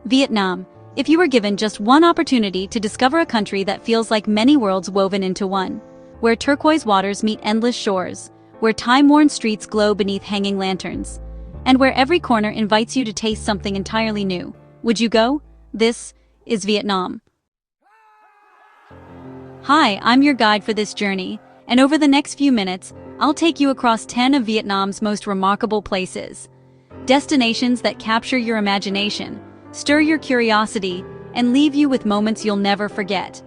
Vietnam. If you were given just one opportunity to discover a country that feels like many worlds woven into one, where turquoise waters meet endless shores, where time-worn streets glow beneath hanging lanterns, and where every corner invites you to taste something entirely new, would you go? This is Vietnam. Hi, I'm your guide for this journey, and over the next few minutes, I'll take you across 10 of Vietnam's most remarkable places. Destinations that capture your imagination, stir your curiosity, and leave you with moments you'll never forget.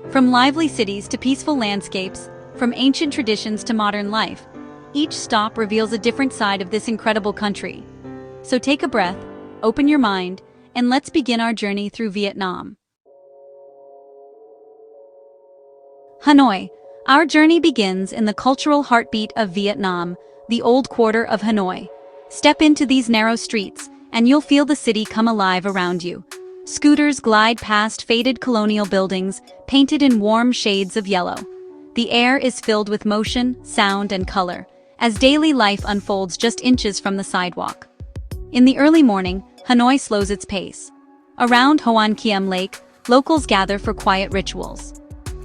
From lively cities to peaceful landscapes, from ancient traditions to modern life, each stop reveals a different side of this incredible country. So take a breath, open your mind, and let's begin our journey through Vietnam. Hanoi. Our journey begins in the cultural heartbeat of Vietnam, the old quarter of Hanoi. Step into these narrow streets, and you'll feel the city come alive around you. Scooters glide past faded colonial buildings, painted in warm shades of yellow. The air is filled with motion, sound, and color, as daily life unfolds just inches from the sidewalk. In the early morning, Hanoi slows its pace. Around Hoan Kiem Lake, locals gather for quiet rituals.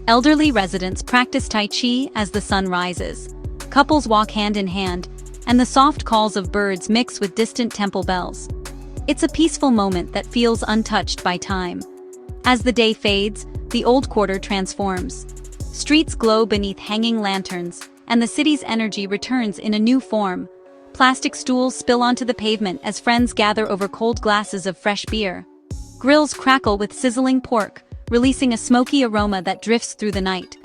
Elderly residents practice Tai Chi as the sun rises. Couples walk hand in hand, and the soft calls of birds mix with distant temple bells. It's a peaceful moment that feels untouched by time. As the day fades, the old quarter transforms. Streets glow beneath hanging lanterns, and the city's energy returns in a new form. Plastic stools spill onto the pavement as friends gather over cold glasses of fresh beer. Grills crackle with sizzling pork, releasing a smoky aroma that drifts through the night.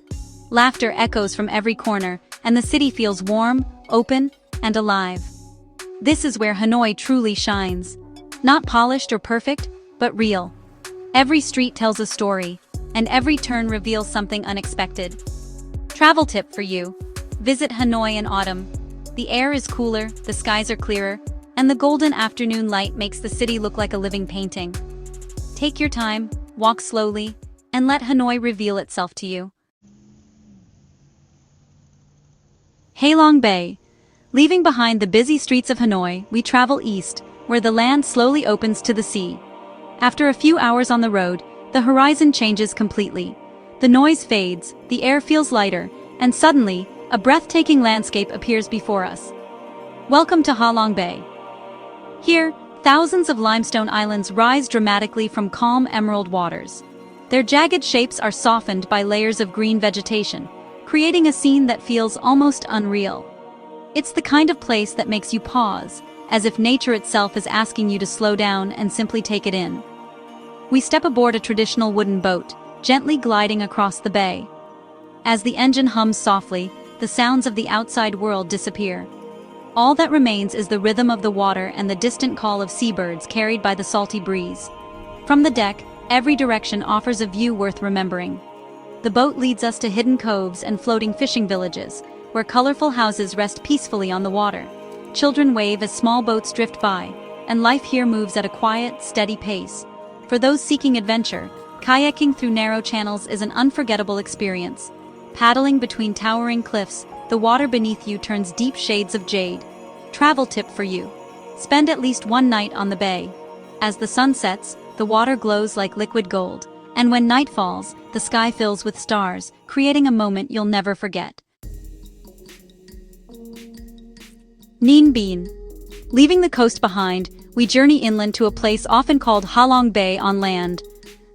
Laughter echoes from every corner, and the city feels warm, open, and alive. This is where Hanoi truly shines. Not polished or perfect, but real. Every street tells a story, and every turn reveals something unexpected. Travel tip for you: visit Hanoi in autumn. The air is cooler, the skies are clearer, and the golden afternoon light makes the city look like a living painting. Take your time, walk slowly, and let Hanoi reveal itself to you. Halong Bay. Leaving behind the busy streets of Hanoi, we travel east, where the land slowly opens to the sea. After a few hours on the road, the horizon changes completely. The noise fades, the air feels lighter, and suddenly, a breathtaking landscape appears before us. Welcome to Halong Bay. Here, thousands of limestone islands rise dramatically from calm emerald waters. Their jagged shapes are softened by layers of green vegetation, creating a scene that feels almost unreal. It's the kind of place that makes you pause, as if nature itself is asking you to slow down and simply take it in. We step aboard a traditional wooden boat, gently gliding across the bay. As the engine hums softly, the sounds of the outside world disappear. All that remains is the rhythm of the water and the distant call of seabirds carried by the salty breeze. From the deck, every direction offers a view worth remembering. The boat leads us to hidden coves and floating fishing villages, where colorful houses rest peacefully on the water. Children wave as small boats drift by, and life here moves at a quiet, steady pace. For those seeking adventure, kayaking through narrow channels is an unforgettable experience. Paddling between towering cliffs, the water beneath you turns deep shades of jade. Travel tip for you: spend at least one night on the bay. As the sun sets, the water glows like liquid gold, and when night falls, the sky fills with stars, creating a moment you'll never forget. Ninh Binh. Leaving the coast behind, we journey inland to a place often called Halong Bay on land.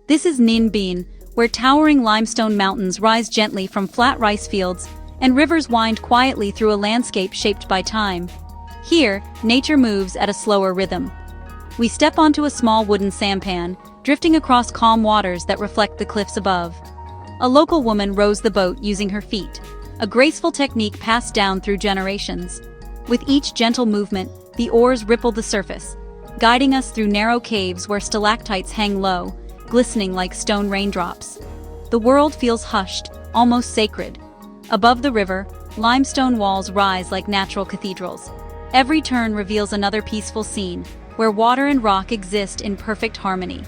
This is Ninh Binh, where towering limestone mountains rise gently from flat rice fields, and rivers wind quietly through a landscape shaped by time. Here, nature moves at a slower rhythm. We step onto a small wooden sampan, drifting across calm waters that reflect the cliffs above. A local woman rows the boat using her feet, a graceful technique passed down through generations. With each gentle movement, the oars ripple the surface, guiding us through narrow caves where stalactites hang low, glistening like stone raindrops. The world feels hushed, almost sacred. Above the river, limestone walls rise like natural cathedrals. Every turn reveals another peaceful scene, where water and rock exist in perfect harmony.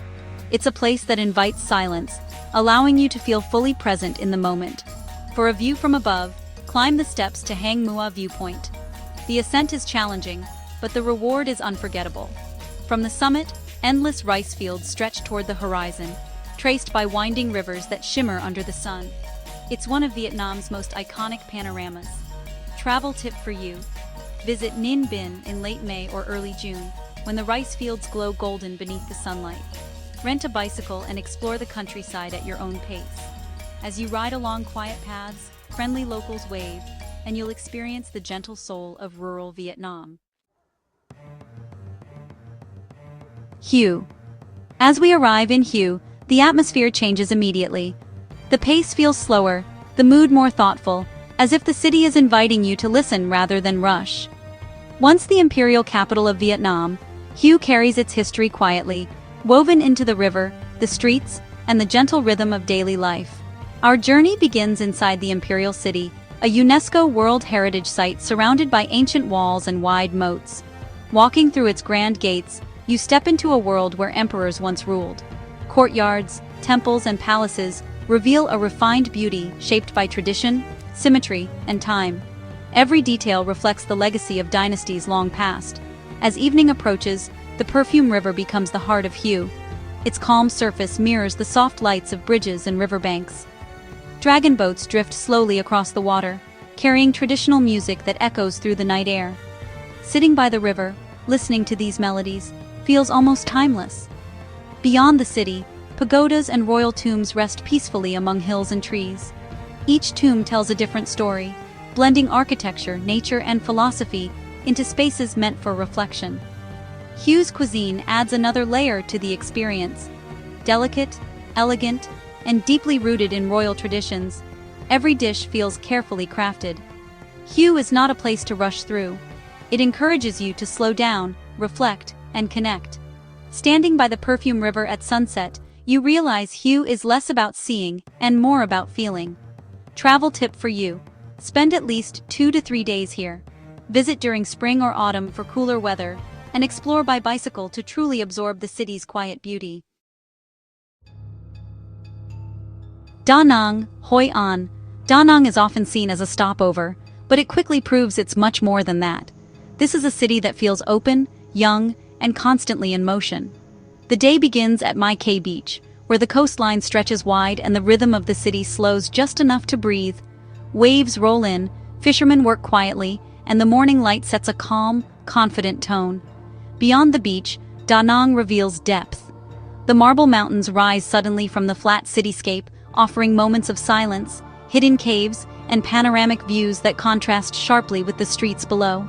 It's a place that invites silence, allowing you to feel fully present in the moment. For a view from above, climb the steps to Hang Mua viewpoint. The ascent is challenging, but the reward is unforgettable. From the summit, Endless rice fields stretch toward the horizon, traced by winding rivers that shimmer under the sun. It's one of Vietnam's most iconic panoramas. Travel tip for you: visit Ninh Binh in late May or early June, when the rice fields glow golden beneath the sunlight. Rent a bicycle and explore the countryside at your own pace. As you ride along quiet paths, friendly locals wave, and you'll experience the gentle soul of rural Vietnam. Hue. As we arrive in Hue, the atmosphere changes immediately. The pace feels slower, the mood more thoughtful, as if the city is inviting you to listen rather than rush. Once the imperial capital of Vietnam, Hue carries its history quietly, woven into the river, the streets, and the gentle rhythm of daily life. Our journey begins inside the imperial city, a UNESCO World Heritage Site surrounded by ancient walls and wide moats. Walking through its grand gates, you step into a world where emperors once ruled. Courtyards, temples, and palaces reveal a refined beauty shaped by tradition, symmetry, and time. Every detail reflects the legacy of dynasties long past. As evening approaches, the Perfume River becomes the heart of Hue. Its calm surface mirrors the soft lights of bridges and riverbanks. Dragon boats drift slowly across the water, carrying traditional music that echoes through the night air. Sitting by the river, listening to these melodies, feels almost timeless. Beyond the city, pagodas and royal tombs rest peacefully among hills and trees. Each tomb tells a different story, blending architecture, nature, and philosophy into spaces meant for reflection. Hue's cuisine adds another layer to the experience. Delicate, elegant, and deeply rooted in royal traditions, every dish feels carefully crafted. Hue is not a place to rush through. It encourages you to slow down, reflect, and connect. Standing by the Perfume River at sunset, you realize Hue is less about seeing and more about feeling. Travel tip for you: spend at least 2 to 3 days here. Visit during spring or autumn for cooler weather, and explore by bicycle to truly absorb the city's quiet beauty. Da Nang, Hoi An. Da Nang is often seen as a stopover, but it quickly proves it's much more than that. This is a city that feels open, young, and constantly in motion. The day begins at Mai Kay Beach, where the coastline stretches wide and the rhythm of the city slows just enough to breathe. Waves roll in, fishermen work quietly, and the morning light sets a calm, confident tone. Beyond the beach, Da Nang reveals depth. The marble mountains rise suddenly from the flat cityscape, offering moments of silence, hidden caves, and panoramic views that contrast sharply with the streets below.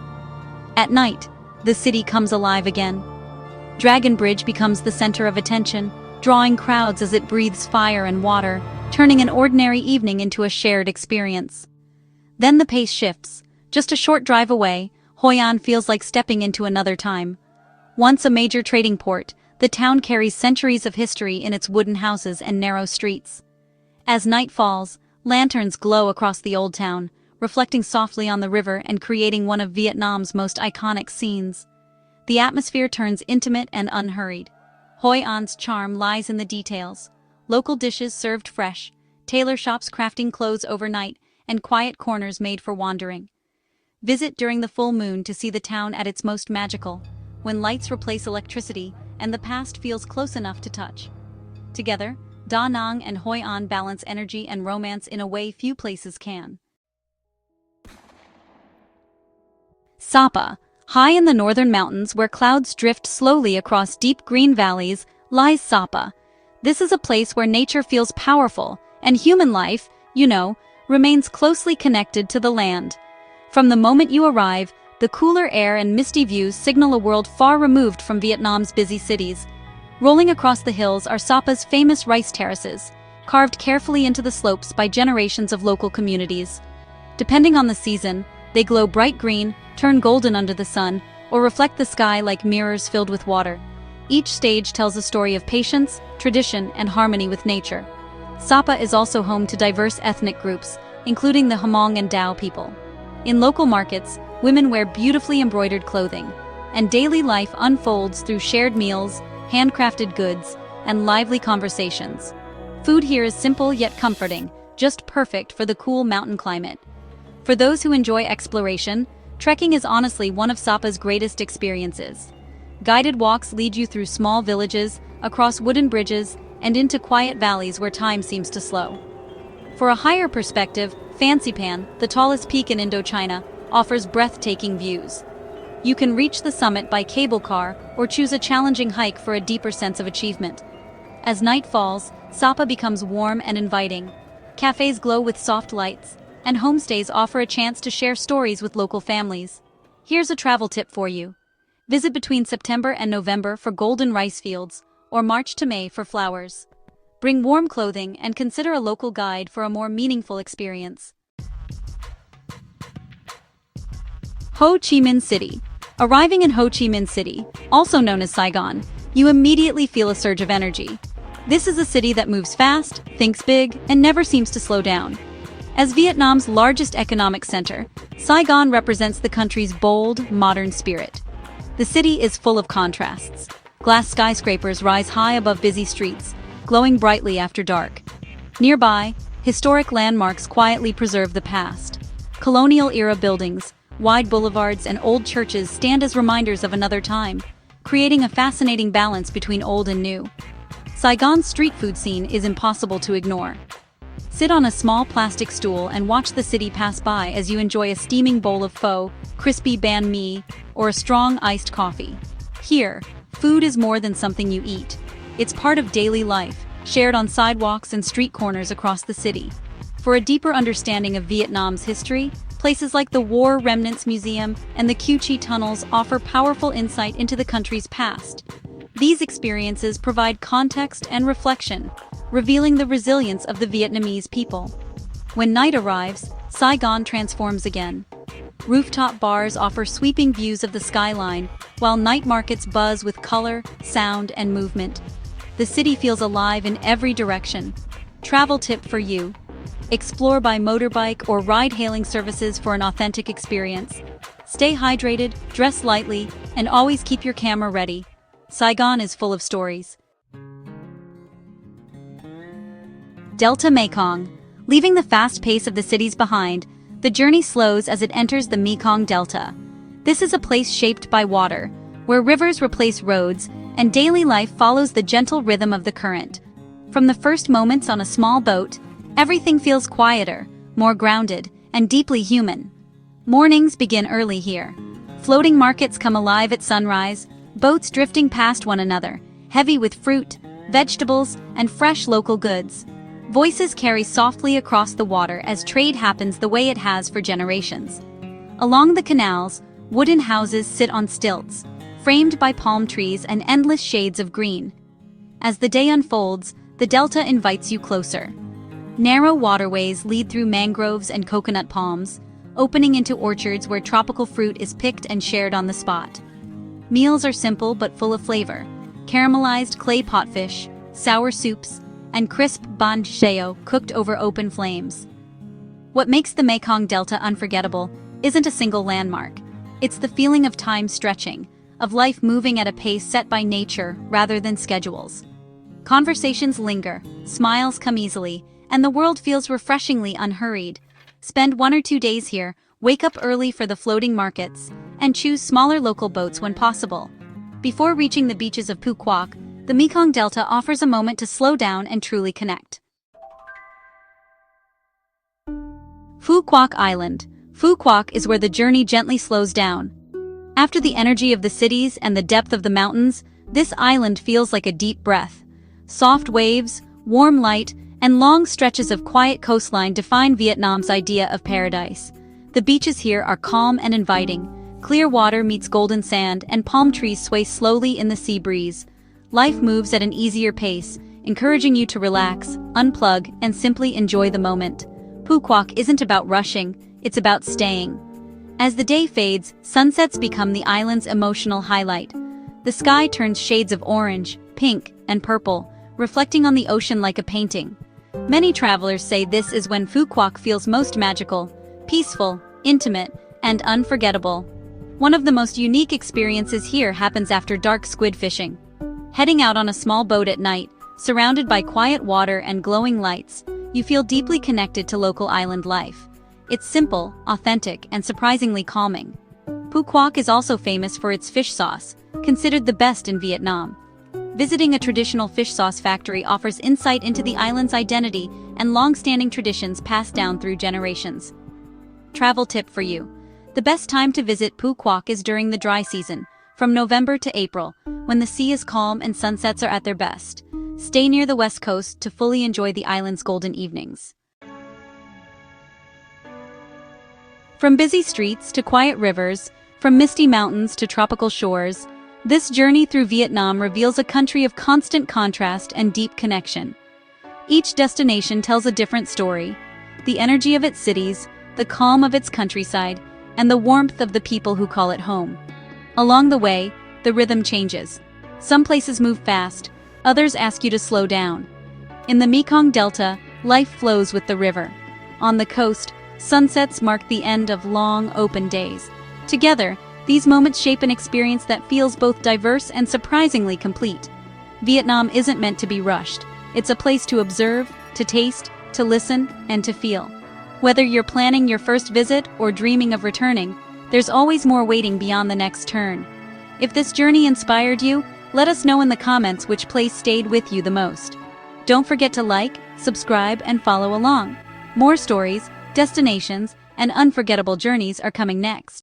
At night, the city comes alive again. Dragon Bridge becomes the center of attention, drawing crowds as it breathes fire and water, turning an ordinary evening into a shared experience. Then the pace shifts. Just a short drive away, Hoi An feels like stepping into another time. Once a major trading port, the town carries centuries of history in its wooden houses and narrow streets. As night falls, lanterns glow across the old town, reflecting softly on the river and creating one of Vietnam's most iconic scenes. The atmosphere turns intimate and unhurried. Hoi An's charm lies in the details: local dishes served fresh, tailor shops crafting clothes overnight, and quiet corners made for wandering. Visit during the full moon to see the town at its most magical, when lights replace electricity and the past feels close enough to touch. Together, Da Nang and Hoi An balance energy and romance in a way few places can. Sapa, high in the northern mountains where clouds drift slowly across deep green valleys, lies Sapa. This is a place where nature feels powerful, and human life, remains closely connected to the land. From the moment you arrive, the cooler air and misty views signal a world far removed from Vietnam's busy cities. Rolling across the hills are Sapa's famous rice terraces, carved carefully into the slopes by generations of local communities. Depending on the season, they glow bright green, turn golden under the sun, or reflect the sky like mirrors filled with water. Each stage tells a story of patience, tradition, and harmony with nature. Sapa is also home to diverse ethnic groups, including the Hmong and Dao people. In local markets, women wear beautifully embroidered clothing, and daily life unfolds through shared meals, handcrafted goods, and lively conversations. Food here is simple yet comforting, just perfect for the cool mountain climate. For those who enjoy exploration, trekking is honestly one of Sapa's greatest experiences. Guided walks lead you through small villages, across wooden bridges, and into quiet valleys where time seems to slow. For a higher perspective, Fansipan, the tallest peak in Indochina, offers breathtaking views. You can reach the summit by cable car or choose a challenging hike for a deeper sense of achievement. As night falls, Sapa becomes warm and inviting. Cafes glow with soft lights, and homestays offer a chance to share stories with local families. Here's a travel tip for you. Visit between September and November for golden rice fields, or March to May for flowers. Bring warm clothing and consider a local guide for a more meaningful experience. Ho Chi Minh City. Arriving in Ho Chi Minh City, also known as Saigon, you immediately feel a surge of energy. This is a city that moves fast, thinks big, and never seems to slow down. As Vietnam's largest economic center, Saigon represents the country's bold, modern spirit. The city is full of contrasts. Glass skyscrapers rise high above busy streets, glowing brightly after dark. Nearby, historic landmarks quietly preserve the past. Colonial-era buildings, wide boulevards, and old churches stand as reminders of another time, creating a fascinating balance between old and new. Saigon's street food scene is impossible to ignore. Sit on a small plastic stool and watch the city pass by as you enjoy a steaming bowl of pho, crispy banh mi, or a strong iced coffee. Here, food is more than something you eat. It's part of daily life, shared on sidewalks and street corners across the city. For a deeper understanding of Vietnam's history, places like the War Remnants Museum and the Cu Chi tunnels offer powerful insight into the country's past. These experiences provide context and reflection, revealing the resilience of the Vietnamese people. When night arrives, Saigon transforms again. Rooftop bars offer sweeping views of the skyline, while night markets buzz with color, sound, and movement. The city feels alive in every direction. Travel tip for you: explore by motorbike or ride-hailing services for an authentic experience. Stay hydrated, dress lightly, and always keep your camera ready. Saigon is full of stories. Delta Mekong. Leaving the fast pace of the cities behind, the journey slows as it enters the Mekong Delta. This is a place shaped by water, where rivers replace roads, and daily life follows the gentle rhythm of the current. From the first moments on a small boat, everything feels quieter, more grounded, and deeply human. Mornings begin early here. Floating markets come alive at sunrise, boats drifting past one another, heavy with fruit, vegetables, and fresh local goods. Voices carry softly across the water as trade happens the way it has for generations. Along the canals, wooden houses sit on stilts, framed by palm trees and endless shades of green. As the day unfolds, the delta invites you closer. Narrow waterways lead through mangroves and coconut palms, opening into orchards where tropical fruit is picked and shared on the spot. Meals are simple but full of flavor: caramelized clay potfish, sour soups, and crisp banh xeo cooked over open flames. What makes the Mekong Delta unforgettable isn't a single landmark. It's the feeling of time stretching, of life moving at a pace set by nature rather than schedules. Conversations linger, smiles come easily, and the world feels refreshingly unhurried. Spend 1 or 2 days here, wake up early for the floating markets, and choose smaller local boats when possible. Before reaching the beaches of Phu Quoc, the Mekong Delta offers a moment to slow down and truly connect. Phu Quoc Island. Phu Quoc is where the journey gently slows down. After the energy of the cities and the depth of the mountains, this island feels like a deep breath. Soft waves, warm light, and long stretches of quiet coastline define Vietnam's idea of paradise. The beaches here are calm and inviting. Clear water meets golden sand, and palm trees sway slowly in the sea breeze. Life moves at an easier pace, encouraging you to relax, unplug, and simply enjoy the moment. Phu Quoc isn't about rushing, it's about staying. As the day fades, sunsets become the island's emotional highlight. The sky turns shades of orange, pink, and purple, reflecting on the ocean like a painting. Many travelers say this is when Phu Quoc feels most magical, peaceful, intimate, and unforgettable. One of the most unique experiences here happens after dark squid fishing. Heading out on a small boat at night, surrounded by quiet water and glowing lights, you feel deeply connected to local island life. It's simple, authentic, and surprisingly calming. Phu Quoc is also famous for its fish sauce, considered the best in Vietnam. Visiting a traditional fish sauce factory offers insight into the island's identity and long-standing traditions passed down through generations. Travel tip for you. The best time to visit Phu Quoc is during the dry season, from November to April, when the sea is calm and sunsets are at their best. Stay near the west coast to fully enjoy the island's golden evenings. From busy streets to quiet rivers, from misty mountains to tropical shores, this journey through Vietnam reveals a country of constant contrast and deep connection. Each destination tells a different story: the energy of its cities, the calm of its countryside, and the warmth of the people who call it home. Along the way, the rhythm changes. Some places move fast, others ask you to slow down. In the Mekong Delta, life flows with the river. On the coast, sunsets mark the end of long, open days. Together, these moments shape an experience that feels both diverse and surprisingly complete. Vietnam isn't meant to be rushed. It's a place to observe, to taste, to listen, and to feel. Whether you're planning your first visit or dreaming of returning, there's always more waiting beyond the next turn. If this journey inspired you, let us know in the comments which place stayed with you the most. Don't forget to like, subscribe, and follow along. More stories, destinations, and unforgettable journeys are coming next.